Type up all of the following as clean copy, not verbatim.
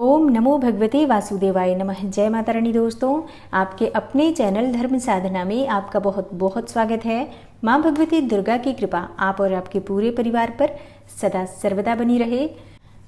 ओम नमो भगवते वासुदेवाय नमः। जय माता रानी। दोस्तों, आपके अपने चैनल धर्म साधना में आपका बहुत बहुत स्वागत है। माँ भगवती दुर्गा की कृपा आप और आपके पूरे परिवार पर सदा सर्वदा बनी रहे।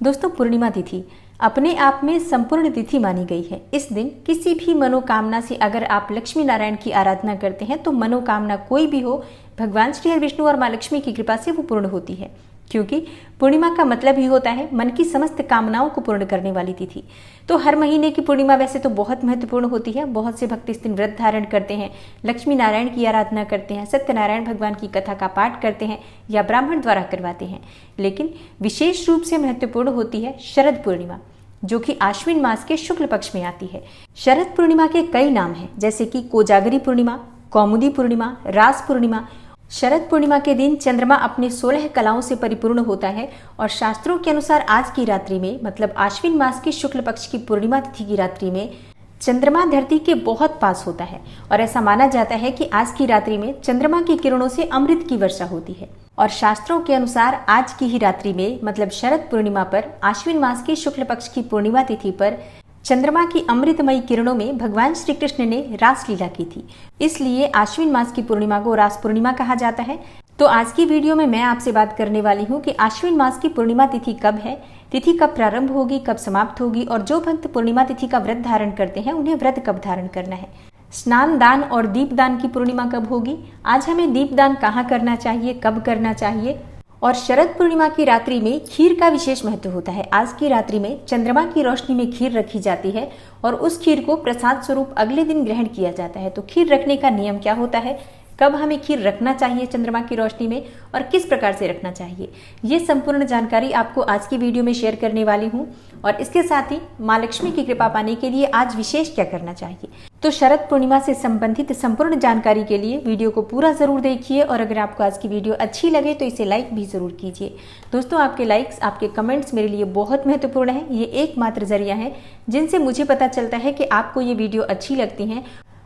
दोस्तों, पूर्णिमा तिथि अपने आप में संपूर्ण तिथि मानी गई है। इस दिन किसी भी मनोकामना से अगर आप लक्ष्मी नारायण की आराधना करते हैं तो मनोकामना कोई भी हो, भगवान श्री हरि विष्णु और माँ लक्ष्मी की कृपा से वो पूर्ण होती है, क्योंकि पूर्णिमा का मतलब ही होता है मन की समस्त कामनाओं को पूर्ण करने वाली तिथि। तो हर महीने की पूर्णिमा वैसे तो बहुत महत्वपूर्ण होती है। बहुत से भक्त इस दिन व्रत धारण करते हैं, लक्ष्मी नारायण की आराधना करते हैं, सत्यनारायण भगवान की कथा का पाठ करते हैं या ब्राह्मण द्वारा करवाते हैं। लेकिन विशेष रूप से महत्वपूर्ण होती है शरद पूर्णिमा, जो कि आश्विन मास के शुक्ल पक्ष में आती है। शरद पूर्णिमा के कई नाम हैं, जैसे कि कोजागरी पूर्णिमा, कौमुदी पूर्णिमा, रास पूर्णिमा। शरद पूर्णिमा के दिन चंद्रमा अपने 16 कलाओं से परिपूर्ण होता है और शास्त्रों के अनुसार आज की रात्रि में, मतलब आश्विन मास की शुक्ल पक्ष की पूर्णिमा तिथि की रात्रि में चंद्रमा धरती के बहुत पास होता है और ऐसा माना जाता है कि आज की रात्रि में चंद्रमा की किरणों से अमृत की वर्षा होती है। और शास्त्रों के अनुसार आज की ही रात्रि में, मतलब शरद पूर्णिमा पर, आश्विन मास की शुक्ल पक्ष की पूर्णिमा तिथि पर चंद्रमा की अमृतमयी किरणों में भगवान श्री कृष्ण ने रास लीला की थी। इसलिए आश्विन मास की पूर्णिमा को रास पूर्णिमा कहा जाता है। तो आज की वीडियो में मैं आपसे बात करने वाली हूँ कि आश्विन मास की पूर्णिमा तिथि कब है, तिथि कब प्रारंभ होगी, कब समाप्त होगी, और जो भक्त पूर्णिमा तिथि का व्रत धारण करते हैं उन्हें व्रत कब धारण करना है। स्नान दान और दीपदान की पूर्णिमा कब होगी, आज हमें दीपदान कहाँ करना चाहिए, कब करना चाहिए। और शरद पूर्णिमा की रात्रि में खीर का विशेष महत्व होता है। आज की रात्रि में चंद्रमा की रोशनी में खीर रखी जाती है और उस खीर को प्रसाद स्वरूप अगले दिन ग्रहण किया जाता है। तो खीर रखने का नियम क्या होता है, कब हमें खीर रखना चाहिए चंद्रमा की रोशनी में और किस प्रकार से रखना चाहिए, ये संपूर्ण जानकारी आपको आज की वीडियो में शेयर करने वाली हूँ। और इसके साथ ही माँ लक्ष्मी की कृपा पाने के लिए आज विशेष क्या करना चाहिए। तो शरद पूर्णिमा से संबंधित संपूर्ण जानकारी के लिए वीडियो को पूरा जरूर देखिए और अगर आपको आज की वीडियो अच्छी लगे तो इसे लाइक भी जरूर कीजिए। दोस्तों, आपके लाइक्स, आपके कमेंट्स मेरे लिए बहुत महत्वपूर्ण है। ये एकमात्र जरिया है जिनसे मुझे पता चलता है कि आपको ये वीडियो अच्छी लगती हैं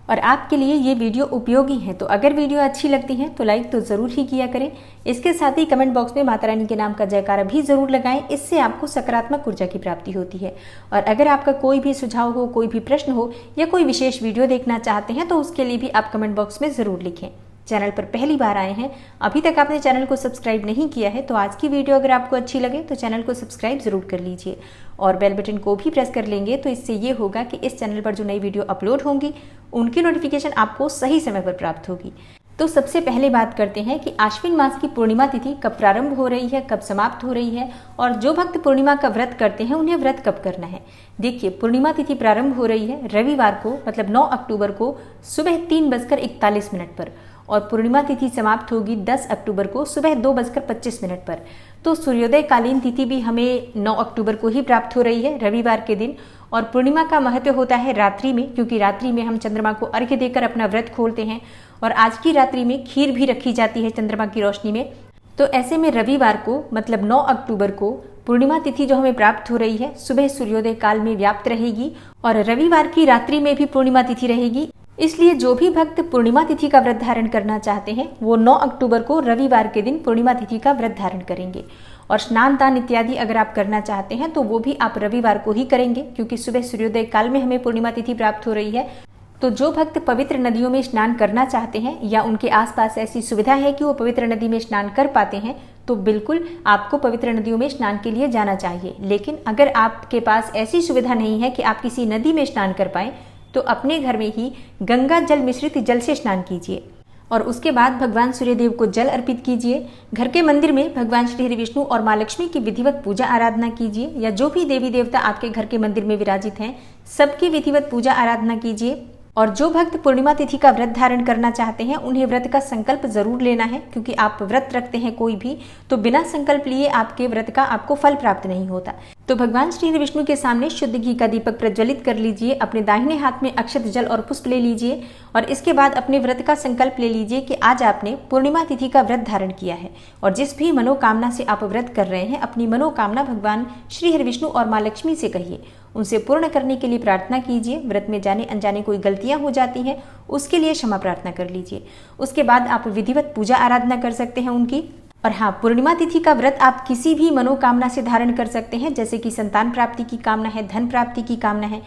और आपके लिए ये वीडियो उपयोगी है। तो अगर वीडियो अच्छी लगती है तो लाइक तो ज़रूर ही किया करें। इसके साथ ही कमेंट बॉक्स में माता रानी के नाम का जयकारा भी ज़रूर लगाएं, इससे आपको सकारात्मक ऊर्जा की प्राप्ति होती है। और अगर आपका कोई भी सुझाव हो, कोई भी प्रश्न हो या कोई विशेष वीडियो देखना चाहते हैं तो उसके लिए भी आप कमेंट बॉक्स में ज़रूर लिखें। चैनल पर पहली बार आए हैं, अभी तक आपने चैनल को सब्सक्राइब नहीं किया है, तो आज की वीडियो अगर आपको अच्छी लगे तो चैनल को सब्सक्राइब जरूर कर लीजिए और बेल बटन को भी प्रेस कर लेंगे। तो इससे ये होगा कि इस चैनल पर जो नई वीडियो अपलोड होंगी उनकी नोटिफिकेशन आपको सही समय पर प्राप्त होगी। तो सबसे पहले बात करते हैं कि आश्विन मास की पूर्णिमा तिथि कब प्रारंभ हो रही है, कब समाप्त हो रही है और जो भक्त पूर्णिमा का व्रत करते हैं उन्हें व्रत कब करना है। देखिए, पूर्णिमा तिथि प्रारंभ हो रही है रविवार को, मतलब 9 अक्टूबर को सुबह 3:41 पर और पूर्णिमा तिथि समाप्त होगी 10 अक्टूबर को सुबह 2:25 पर। तो सूर्योदय कालीन तिथि भी हमें 9 अक्टूबर को ही प्राप्त हो रही है, रविवार के दिन। और पूर्णिमा का महत्व होता है रात्रि में, क्योंकि रात्रि में हम चंद्रमा को अर्घ्य देकर अपना व्रत खोलते हैं और आज की रात्रि में खीर भी रखी जाती है चंद्रमा की रोशनी में। तो ऐसे में रविवार को, मतलब 9 अक्टूबर को पूर्णिमा तिथि जो हमें प्राप्त हो रही है सुबह सूर्योदय काल में व्याप्त रहेगी और रविवार की रात्रि में भी पूर्णिमा तिथि रहेगी। इसलिए जो भी भक्त पूर्णिमा तिथि का व्रत धारण करना चाहते हैं वो 9 अक्टूबर को रविवार के दिन पूर्णिमा तिथि का व्रत धारण करेंगे। और स्नान दान इत्यादि अगर आप करना चाहते हैं तो वो भी आप रविवार को ही करेंगे, क्योंकि सुबह सूर्योदय काल में हमें पूर्णिमा तिथि प्राप्त हो रही है। तो जो भक्त पवित्र नदियों में स्नान करना चाहते हैं या उनके आसपास ऐसी सुविधा है कि वो पवित्र नदी में स्नान कर पाते हैं तो बिल्कुल आपको पवित्र नदियों में स्नान के लिए जाना चाहिए। लेकिन अगर आपके पास ऐसी सुविधा नहीं है कि आप किसी नदी में स्नान कर पाएं तो अपने घर में ही गंगा जल मिश्रित जल से स्नान कीजिए और उसके बाद भगवान सूर्यदेव को जल अर्पित कीजिए। घर के मंदिर में भगवान श्री हरि विष्णु और माँ लक्ष्मी की विधिवत पूजा आराधना कीजिए या जो भी देवी देवता आपके घर के मंदिर में विराजित हैं सबकी विधिवत पूजा आराधना कीजिए। और जो भक्त पूर्णिमा तिथि का व्रत धारण करना चाहते हैं उन्हें व्रत का संकल्प जरूर लेना है, क्योंकि आप व्रत रखते हैं कोई भी तो बिना संकल्प लिए आपके व्रत का आपको फल प्राप्त नहीं होता। तो भगवान श्री हरि विष्णु के सामने शुद्ध घी का दीपक प्रज्वलित कर लीजिए, अपने दाहिने हाथ में अक्षत जल और पुष्प ले लीजिए और इसके बाद अपने व्रत का संकल्प ले लीजिए कि आज आपने पूर्णिमा तिथि का व्रत धारण किया है। और जिस भी मनोकामना से आप व्रत कर रहे हैं अपनी मनोकामना भगवान श्री हरि विष्णु और माँ लक्ष्मी से कहिए, उनसे पूर्ण करने के लिए प्रार्थना कीजिए। व्रत में जाने अनजाने कोई गलतियां हो जाती हैं उसके लिए क्षमा प्रार्थना कर लीजिए। उसके बाद आप विधिवत पूजा आराधना कर सकते हैं उनकी। और हाँ, पूर्णिमा तिथि का व्रत आप किसी भी मनोकामना से धारण कर सकते हैं, जैसे कि संतान प्राप्ति की कामना है, धन प्राप्ति की कामना है,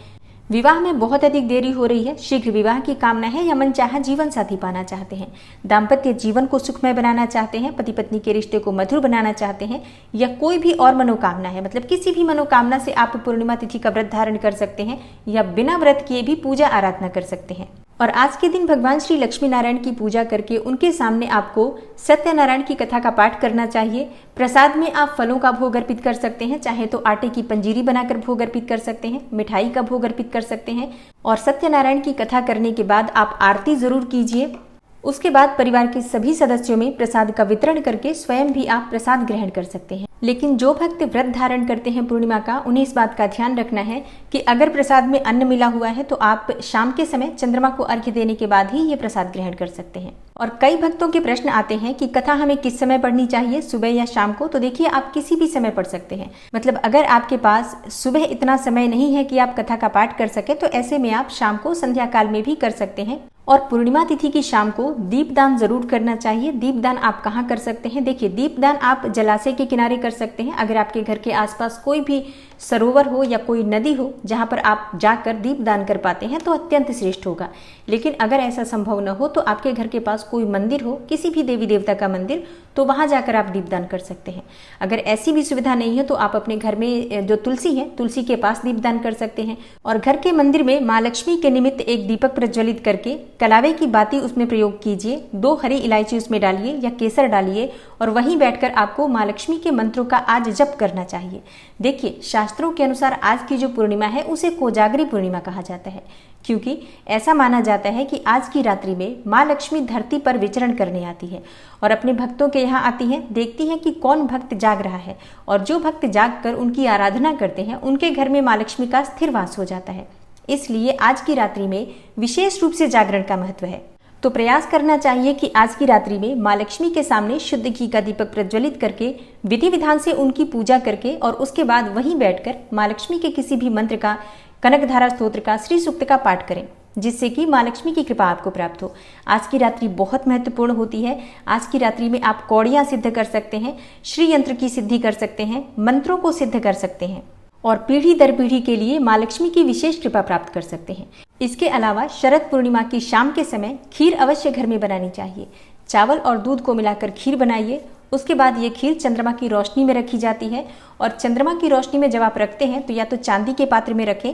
विवाह में बहुत अधिक देरी हो रही है, शीघ्र विवाह की कामना है, या मनचाहा जीवन साथी पाना चाहते हैं, दाम्पत्य जीवन को सुखमय बनाना चाहते हैं, पति पत्नी के रिश्ते को मधुर बनाना चाहते हैं, या कोई भी और मनोकामना है, मतलब किसी भी मनोकामना से आप पूर्णिमा तिथि का व्रत धारण कर सकते हैं, या बिना व्रत किए भी पूजा आराधना कर सकते हैं। और आज के दिन भगवान श्री लक्ष्मी नारायण की पूजा करके उनके सामने आपको सत्यनारायण की कथा का पाठ करना चाहिए। प्रसाद में आप फलों का भोग अर्पित कर सकते हैं, चाहे तो आटे की पंजीरी बनाकर भोग अर्पित कर सकते हैं, मिठाई का भोग अर्पित कर सकते हैं। और सत्यनारायण की कथा करने के बाद आप आरती जरूर कीजिए। उसके बाद परिवार के सभी सदस्यों में प्रसाद का वितरण करके स्वयं भी आप प्रसाद ग्रहण कर सकते हैं। लेकिन जो भक्त व्रत धारण करते हैं पूर्णिमा का, उन्हें इस बात का ध्यान रखना है कि अगर प्रसाद में अन्न मिला हुआ है तो आप शाम के समय चंद्रमा को अर्घ्य देने के बाद ही ये प्रसाद ग्रहण कर सकते हैं। और कई भक्तों के प्रश्न आते हैं कि कथा हमें किस समय पढ़नी चाहिए, सुबह या शाम को। तो देखिए, आप किसी भी समय पढ़ सकते हैं। मतलब अगर आपके पास सुबह इतना समय नहीं है कि आप कथा का पाठ कर सके, तो ऐसे में आप शाम को संध्या काल में भी कर सकते हैं। और पूर्णिमा तिथि की शाम को दीपदान जरूर करना चाहिए। दीपदान आप कहाँ कर सकते हैं? देखिए, दीपदान आप जलाशय के किनारे कर सकते हैं। अगर आपके घर के आसपास कोई भी सरोवर हो या कोई नदी हो जहाँ पर आप जाकर दीपदान कर पाते हैं तो अत्यंत श्रेष्ठ होगा। लेकिन अगर ऐसा संभव न हो तो आपके घर के पास कोई मंदिर हो, किसी भी देवी देवता का मंदिर, तो वहां जाकर आप दीपदान कर सकते हैं। अगर ऐसी भी सुविधा नहीं है तो आप अपने घर में जो तुलसी है, तुलसी के पास दीपदान कर सकते हैं। और घर के मंदिर में माँ लक्ष्मी के निमित्त एक दीपक प्रज्वलित करके कलावे की बाती उसमें प्रयोग कीजिए। 2 हरी इलायची उसमें डालिए या केसर डालिए और वहीं बैठकर आपको माँ लक्ष्मी के मंत्रों का आज जप करना चाहिए। देखिए, शास्त्रों के अनुसार आज की जो पूर्णिमा है उसे कोजागरी पूर्णिमा कहा जाता है, क्योंकि ऐसा माना जाता है कि आज की रात्रि में माँ लक्ष्मी धरती पर विचरण करने आती है और अपने भक्तों के यहाँ आती है, देखती है कि कौन भक्त जाग रहा है, और जो भक्त जाग कर उनकी आराधना करते हैं उनके घर में माँ लक्ष्मी का स्थिर वास हो जाता है। इसलिए आज की रात्रि में विशेष रूप से जागरण का महत्व है। तो प्रयास करना चाहिए कि आज की रात्रि में माँ लक्ष्मी के सामने शुद्ध घी का दीपक प्रज्वलित करके विधि विधान से उनकी पूजा करके और उसके बाद वहीं बैठकर माँ लक्ष्मी के किसी भी मंत्र का, कनकधारा स्तोत्र का, श्री सूक्त का पाठ करें, जिससे कि माँ लक्ष्मी की कृपा आपको प्राप्त हो। आज की रात्रि बहुत महत्वपूर्ण होती है। आज की रात्रि में आप कौड़ियाँ सिद्ध कर सकते हैं, श्री यंत्र की सिद्धि कर सकते हैं, मंत्रों को सिद्ध कर सकते हैं और पीढ़ी दर पीढ़ी के लिए माँ लक्ष्मी की विशेष कृपा प्राप्त कर सकते हैं। इसके अलावा शरद पूर्णिमा की शाम के समय खीर अवश्य घर में बनानी चाहिए। चावल और दूध को मिलाकर खीर बनाइए। उसके बाद ये खीर चंद्रमा की रोशनी में रखी जाती है और चंद्रमा की रोशनी में जब आप रखते हैं तो या तो चांदी के पात्र में रखें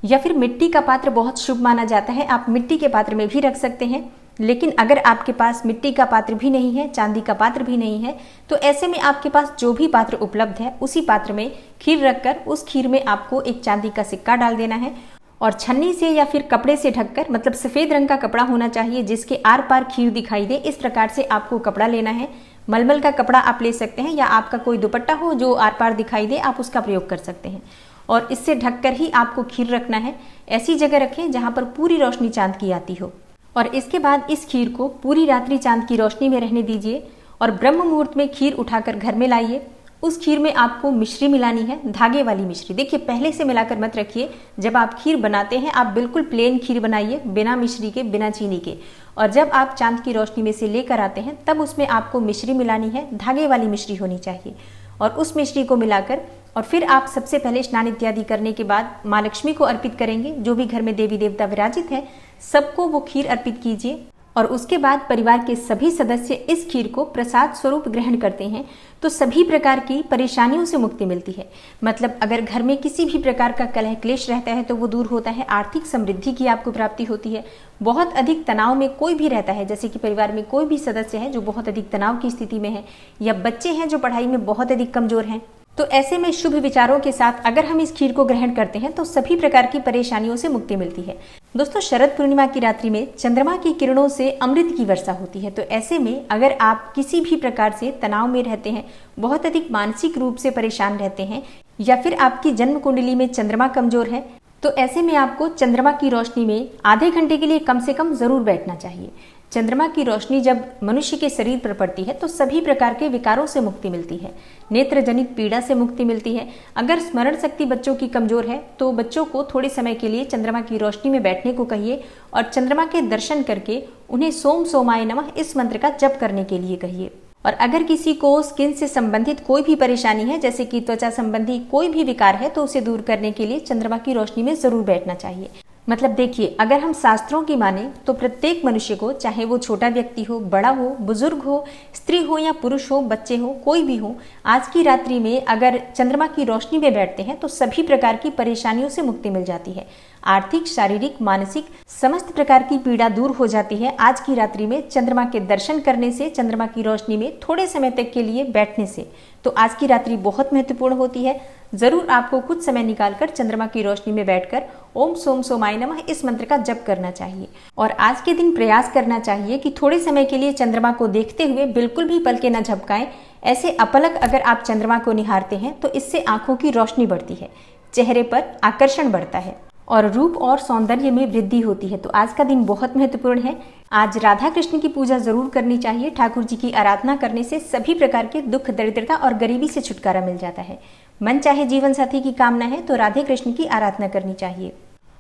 या फिर मिट्टी का पात्र बहुत शुभ माना जाता है, आप मिट्टी के पात्र में भी रख सकते हैं। लेकिन अगर आपके पास मिट्टी का पात्र भी नहीं है, चांदी का पात्र भी नहीं है, तो ऐसे में आपके पास जो भी पात्र उपलब्ध है उसी पात्र में खीर रखकर उस खीर में आपको एक चांदी का सिक्का डाल देना है और छन्नी से या फिर कपड़े से ढककर, मतलब सफेद रंग का कपड़ा होना चाहिए जिसके आर पार खीर दिखाई दे, इस प्रकार से आपको कपड़ा लेना है। मलमल का कपड़ा आप ले सकते हैं या आपका कोई दुपट्टा हो जो आर पार दिखाई दे, आप उसका प्रयोग कर सकते हैं। और इससे ढककर ही आपको खीर रखना है। ऐसी जगह रखें जहां पर पूरी रोशनी चांद की आती हो। और इसके बाद इस खीर को पूरी रात्रि चांद की रोशनी में रहने दीजिए और ब्रह्म मुहूर्त में खीर उठाकर घर में लाइए। उस खीर में आपको मिश्री मिलानी है, धागे वाली मिश्री। देखिए, पहले से मिलाकर मत रखिए। जब आप खीर बनाते हैं आप बिल्कुल प्लेन खीर बनाइए, बिना मिश्री के, बिना चीनी के। और जब आप चांद की रोशनी में से लेकर आते हैं तब उसमें आपको मिश्री मिलानी है, धागे वाली मिश्री होनी चाहिए। और उस मिश्री को मिलाकर और फिर आप सबसे पहले स्नान इत्यादि करने के बाद माँ लक्ष्मी को अर्पित करेंगे। जो भी घर में देवी देवता विराजित है सबको वो खीर अर्पित कीजिए और उसके बाद परिवार के सभी सदस्य इस खीर को प्रसाद स्वरूप ग्रहण करते हैं तो सभी प्रकार की परेशानियों से मुक्ति मिलती है। मतलब अगर घर में किसी भी प्रकार का कलह क्लेश रहता है तो वो दूर होता है, आर्थिक समृद्धि की आपको प्राप्ति होती है। बहुत अधिक तनाव में कोई भी रहता है, जैसे कि परिवार में कोई भी सदस्य है जो बहुत अधिक तनाव की स्थिति में है या बच्चे हैं जो पढ़ाई में बहुत अधिक कमजोर हैं, तो ऐसे में शुभ विचारों के साथ अगर हम इस खीर को ग्रहण करते हैं तो सभी प्रकार की परेशानियों से मुक्ति मिलती है। दोस्तों, शरद पूर्णिमा की रात्रि में चंद्रमा की किरणों से अमृत की वर्षा होती है। तो ऐसे में अगर आप किसी भी प्रकार से तनाव में रहते हैं, बहुत अधिक मानसिक रूप से परेशान रहते हैं या फिर आपकी जन्म कुंडली में चंद्रमा कमजोर है, तो ऐसे में आपको चंद्रमा की रोशनी में आधे घंटे के लिए कम से कम जरूर बैठना चाहिए। चंद्रमा की रोशनी जब मनुष्य के शरीर पर पड़ती है तो सभी प्रकार के विकारों से मुक्ति मिलती है, नेत्र जनित पीड़ा से मुक्ति मिलती है। अगर स्मरण शक्ति बच्चों की कमजोर है तो बच्चों को थोड़े समय के लिए चंद्रमा की रोशनी में बैठने को कहिए और चंद्रमा के दर्शन करके उन्हें सोम सोमाय नमः इस मंत्र का जप करने के लिए कहिए। और अगर किसी को स्किन से संबंधित कोई भी परेशानी है, जैसे कि त्वचा संबंधी कोई भी विकार है, तो उसे दूर करने के लिए चंद्रमा की रोशनी में जरूर बैठना चाहिए। मतलब देखिए, अगर हम शास्त्रों की माने तो प्रत्येक मनुष्य को, चाहे वो छोटा व्यक्ति हो, बड़ा हो, बुजुर्ग हो, स्त्री हो या पुरुष हो, बच्चे हो, कोई भी हो, आज की रात्रि में अगर चंद्रमा की रोशनी में बैठते हैं तो सभी प्रकार की परेशानियों से मुक्ति मिल जाती है। आर्थिक, शारीरिक, मानसिक समस्त प्रकार की पीड़ा दूर हो जाती है आज की रात्रि में चंद्रमा के दर्शन करने से, चंद्रमा की रोशनी में थोड़े समय तक के लिए बैठने से। तो आज की रात्रि बहुत महत्वपूर्ण होती है। जरूर आपको कुछ समय निकालकर चंद्रमा की रोशनी में बैठकर ओम सोम सोमाय नमः इस मंत्र का जप करना चाहिए। और आज के दिन प्रयास करना चाहिए कि थोड़े समय के लिए चंद्रमा को देखते हुए बिल्कुल भी पलकें न झपकाएं। ऐसे अपलक अगर आप चंद्रमा को निहारते हैं तो इससे आंखों की रोशनी बढ़ती है, चेहरे पर आकर्षण बढ़ता है और रूप और सौंदर्य में वृद्धि होती है। तो आज का दिन बहुत महत्वपूर्ण है। आज राधा कृष्ण की पूजा जरूर करनी चाहिए। ठाकुर जी की आराधना करने से सभी प्रकार के दुख, दरिद्रता और गरीबी से छुटकारा मिल जाता है। मन चाहे जीवन साथी की कामना है तो राधे कृष्ण की आराधना करनी चाहिए।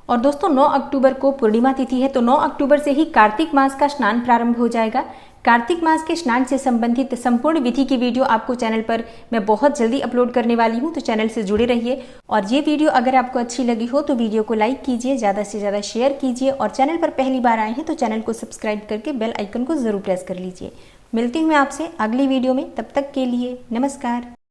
और दोस्तों, 9 अक्टूबर को पूर्णिमा तिथि है, तो 9 अक्टूबर से ही कार्तिक मास का स्नान प्रारंभ हो जाएगा। कार्तिक मास के स्नान से संबंधित संपूर्ण विधि की वीडियो आपको चैनल पर मैं बहुत जल्दी अपलोड करने वाली हूं, तो चैनल से जुड़े रहिए। और ये वीडियो अगर आपको अच्छी लगी हो तो वीडियो को लाइक कीजिए, ज़्यादा से ज़्यादा शेयर कीजिए और चैनल पर पहली बार आए हैं तो चैनल को सब्सक्राइब करके बेल आइकन को जरूर प्रेस कर लीजिए। मिलती हूँ मैं आपसे अगली वीडियो में, तब तक के लिए नमस्कार।